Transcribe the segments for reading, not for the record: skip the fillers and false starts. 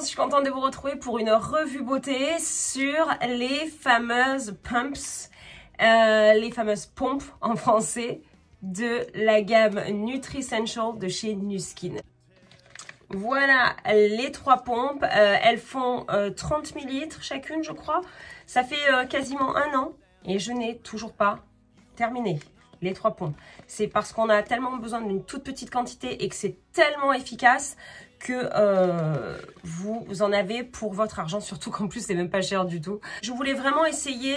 je suis contente de vous retrouver pour une revue beauté sur les fameuses pumps, les fameuses pompes en français de la gamme Nutricential de chez Nu Skin. Voilà les 3 pompes, elles font 30 ml chacune je crois. Ça fait quasiment 1 an et je n'ai toujours pas terminé les 3 pompes. C'est parce qu'on a tellement besoin d'une toute petite quantité et que c'est tellement efficace que vous en avez pour votre argent, surtout qu'en plus c'est même pas cher du tout. Je voulais vraiment essayer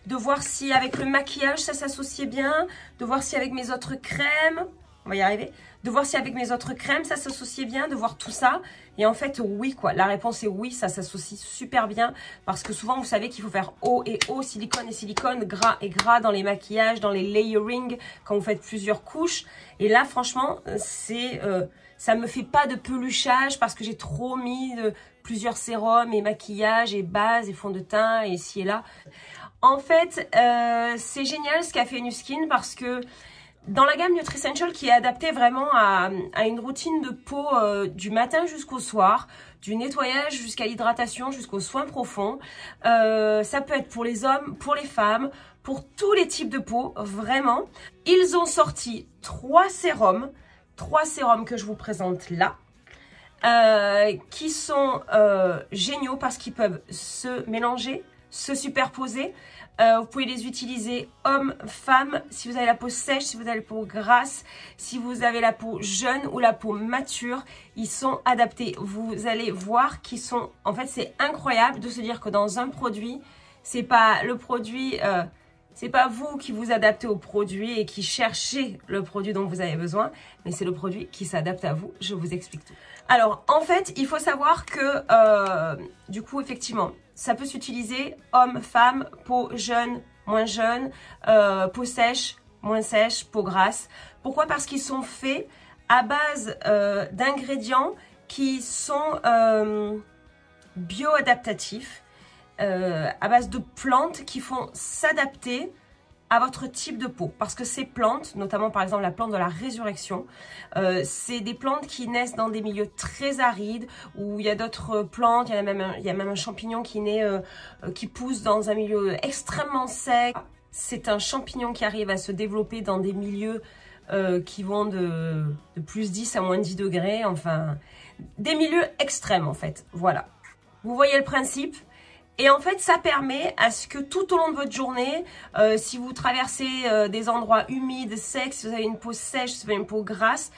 de voir si avec le maquillage ça s'associait bien, de voir si avec mes autres crèmes, on va y arriver, de voir si avec mes autres crèmes ça s'associait bien, de voir tout ça. Et en fait oui quoi, la réponse est oui, ça s'associe super bien parce que souvent vous savez qu'il faut faire eau et eau, silicone et silicone, gras et gras dans les maquillages, dans les layering quand vous faites plusieurs couches. Et là franchement c'est ça me fait pas de peluchage parce que j'ai trop mis plusieurs sérums et maquillage et base et fond de teint et ci et là. En fait c'est génial ce qu'a fait Nu Skin parce que dans la gamme Nutricential qui est adaptée vraiment à une routine de peau du matin jusqu'au soir, du nettoyage jusqu'à l'hydratation, jusqu'aux soins profonds. Ça peut être pour les hommes, pour les femmes, pour tous les types de peau, vraiment. Ils ont sorti 3 sérums que je vous présente là, qui sont géniaux parce qu'ils peuvent se mélanger, se superposer. Vous pouvez les utiliser hommes, femmes, si vous avez la peau sèche, si vous avez la peau grasse, si vous avez la peau jeune ou la peau mature, ils sont adaptés. Vous allez voir qu'ils sont, en fait c'est incroyable de se dire que dans un produit, c'est pas le produit, c'est pas vous qui vous adaptez au produit et qui cherchez le produit dont vous avez besoin, mais c'est le produit qui s'adapte à vous. Je vous explique tout. Alors en fait, il faut savoir que du coup effectivement, ça peut s'utiliser homme, femme, peau jeune, moins jeune, peau sèche, moins sèche, peau grasse. Pourquoi? Parce qu'ils sont faits à base d'ingrédients qui sont bioadaptatifs, à base de plantes qui font s'adapter à votre type de peau. Parce que ces plantes, notamment par exemple la plante de la résurrection, c'est des plantes qui naissent dans des milieux très arides, où il y a d'autres plantes, il y a même un champignon qui naît, qui pousse dans un milieu extrêmement sec. C'est un champignon qui arrive à se développer dans des milieux qui vont de plus 10 à moins 10 degrés, enfin, des milieux extrêmes en fait, voilà. Vous voyez le principe? Et en fait, ça permet à ce que tout au long de votre journée, si vous traversez des endroits humides, secs, si vous avez une peau sèche, si vous avez une peau grasse,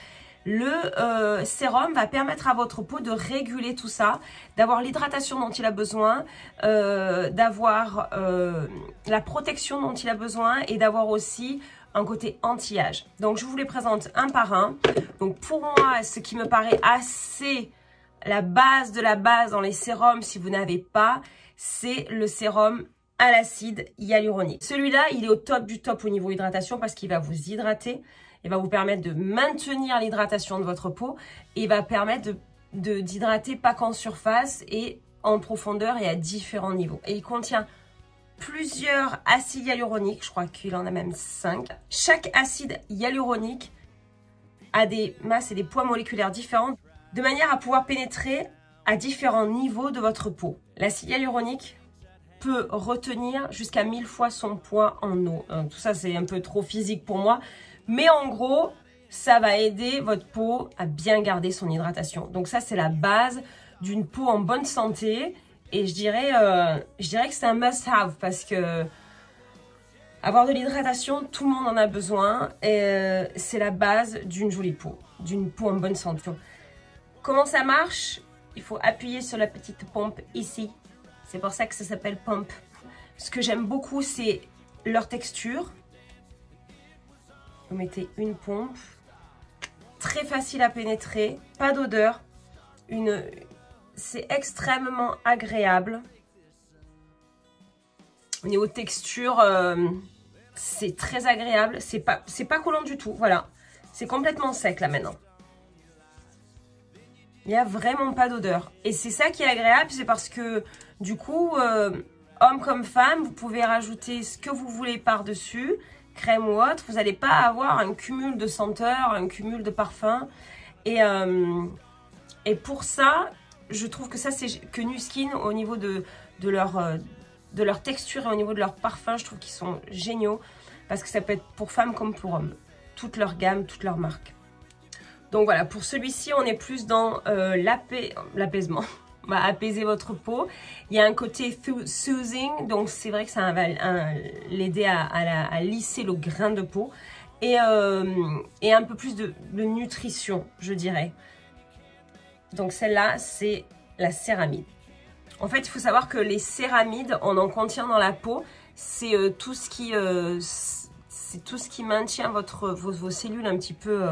le sérum va permettre à votre peau de réguler tout ça, d'avoir l'hydratation dont il a besoin, d'avoir la protection dont il a besoin et d'avoir aussi un côté anti-âge. Donc, je vous les présente un par un. Donc, pour moi, ce qui me paraît assez la base de la base dans les sérums, si vous n'avez pas, c'est le sérum à l'acide hyaluronique. Celui-là, il est au top du top au niveau hydratation parce qu'il va vous hydrater, il va vous permettre de maintenir l'hydratation de votre peau et il va permettre d'hydrater pas qu'en surface et en profondeur et à différents niveaux. Et il contient plusieurs acides hyaluroniques, je crois qu'il en a même 5. Chaque acide hyaluronique a des masses et des poids moléculaires différents de manière à pouvoir pénétrer à différents niveaux de votre peau. L'acide hyaluronique peut retenir jusqu'à 1000 fois son poids en eau. Tout ça, c'est un peu trop physique pour moi. Mais en gros, ça va aider votre peau à bien garder son hydratation. Donc ça, c'est la base d'une peau en bonne santé. Et je dirais que c'est un must-have parce que avoir de l'hydratation, tout le monde en a besoin. Et c'est la base d'une jolie peau, d'une peau en bonne santé. Comment ça marche? Il faut appuyer sur la petite pompe ici. C'est pour ça que ça s'appelle pompe. Ce que j'aime beaucoup, c'est leur texture. Vous mettez une pompe. Très facile à pénétrer. Pas d'odeur. C'est extrêmement agréable. Au niveau texture, c'est très agréable. C'est pas collant du tout. Voilà. C'est complètement sec là maintenant. Il n'y a vraiment pas d'odeur. Et c'est ça qui est agréable, c'est parce que du coup, homme comme femme, vous pouvez rajouter ce que vous voulez par-dessus, crème ou autre. Vous n'allez pas avoir un cumul de senteurs, un cumul de parfums. Et pour ça, je trouve que ça, c'est que Nu Skin, au niveau de leur texture et au niveau de leur parfum, je trouve qu'ils sont géniaux. Parce que ça peut être pour femmes comme pour hommes. Toute leur gamme, toute leur marque. Donc voilà, pour celui-ci, on est plus dans l'apaisement. On va apaiser votre peau. Il y a un côté soothing, donc c'est vrai que ça va l'aider à lisser le grain de peau. Et un peu plus de nutrition, je dirais. Donc celle-là, c'est la céramide. En fait, il faut savoir que les céramides, on en contient dans la peau. C'est tout ce qui maintient vos cellules un petit peu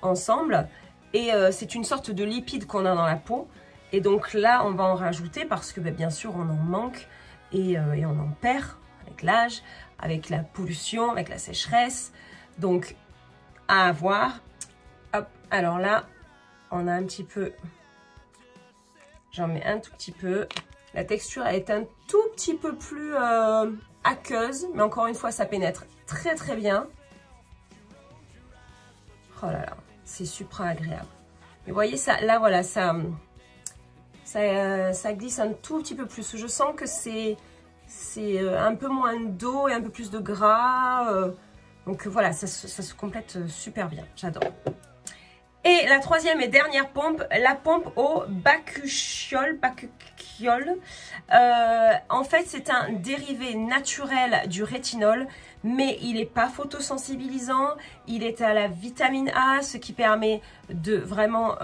ensemble. Et c'est une sorte de lipide qu'on a dans la peau. Et donc là, on va en rajouter parce que bien sûr, on en manque et on en perd avec l'âge, avec la pollution, avec la sécheresse. Donc, à avoir. Hop, alors là, on a un petit peu... J'en mets un tout petit peu. La texture est un tout petit peu plus aqueuse. Mais encore une fois, ça pénètre très très bien. Oh là là, c'est super agréable. Et vous voyez, ça, là voilà, ça glisse un tout petit peu plus. Je sens que c'est un peu moins d'eau et un peu plus de gras. Donc voilà, ça se complète super bien. J'adore. Et la troisième et dernière pompe, la pompe au bakuchiol. En fait, c'est un dérivé naturel du rétinol, mais il n'est pas photosensibilisant. Il est à la vitamine A, ce qui permet de vraiment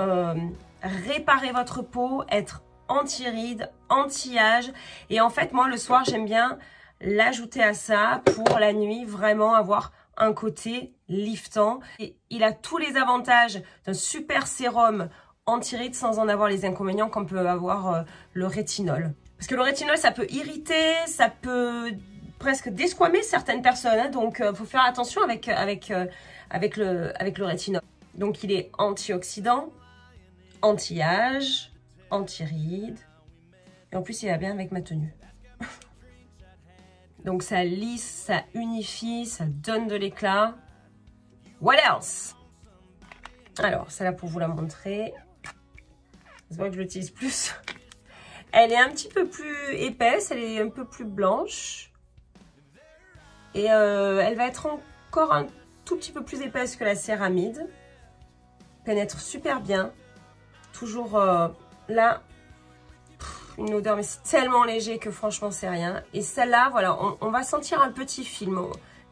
réparer votre peau, être anti-rides, anti-âge. Et en fait, moi, le soir, j'aime bien l'ajouter à ça pour la nuit, vraiment avoir un côté liftant. Et il a tous les avantages d'un super sérum anti-rides sans en avoir les inconvénients qu'on peut avoir le rétinol. Parce que le rétinol, ça peut irriter, ça peut presque desquamer certaines personnes. Hein, donc, il faut faire attention avec le rétinol. Donc, il est antioxydant, anti-âge, anti-rides. Et en plus, il va bien avec ma tenue. Donc ça lisse, ça unifie, ça donne de l'éclat. What else? Alors, celle-là pour vous la montrer. C'est vrai que je l'utilise plus. Elle est un petit peu plus épaisse, elle est un peu plus blanche. Et elle va être encore un tout petit peu plus épaisse que la céramide. Pénètre super bien. Toujours là... Une odeur, mais c'est tellement léger que franchement, c'est rien. Et celle-là, voilà, on va sentir un petit film.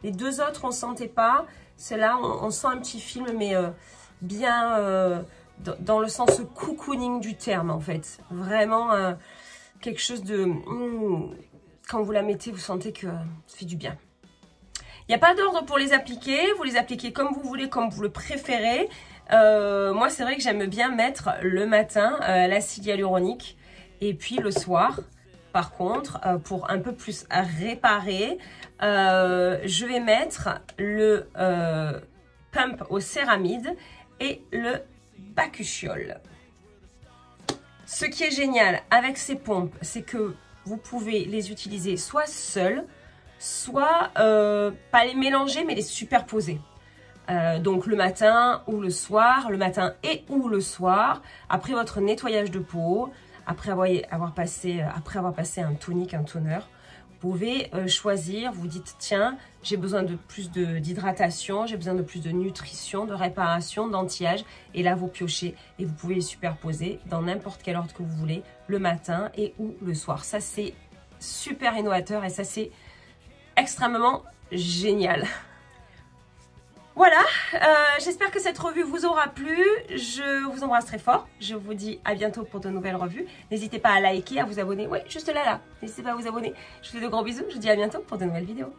Les deux autres, on ne sentait pas. Celle-là, on sent un petit film, mais bien dans le sens cocooning du terme, en fait. Vraiment quelque chose de... quand vous la mettez, vous sentez que ça fait du bien. Il n'y a pas d'ordre pour les appliquer. Vous les appliquez comme vous voulez, comme vous le préférez. Moi, c'est vrai que j'aime bien mettre le matin l'acide hyaluronique. Et puis le soir, par contre, pour un peu plus réparer, je vais mettre le pump au céramide et le bakuchiol. Ce qui est génial avec ces pompes, c'est que vous pouvez les utiliser soit seules, soit pas les mélanger, mais les superposer. Donc le matin ou le soir, le matin et ou le soir, après votre nettoyage de peau, après avoir passé un tonique, un toner, vous pouvez choisir, vous dites tiens, j'ai besoin de plus d'hydratation, j'ai besoin de plus de nutrition, de réparation, d'anti-âge. Et là, vous piochez et vous pouvez les superposer dans n'importe quel ordre que vous voulez, le matin et ou le soir. Ça, c'est super innovateur et ça, c'est extrêmement génial. Voilà, j'espère que cette revue vous aura plu. Je vous embrasse très fort. Je vous dis à bientôt pour de nouvelles revues. N'hésitez pas à liker, à vous abonner. Ouais, juste là. N'hésitez pas à vous abonner. Je vous fais de gros bisous. Je vous dis à bientôt pour de nouvelles vidéos.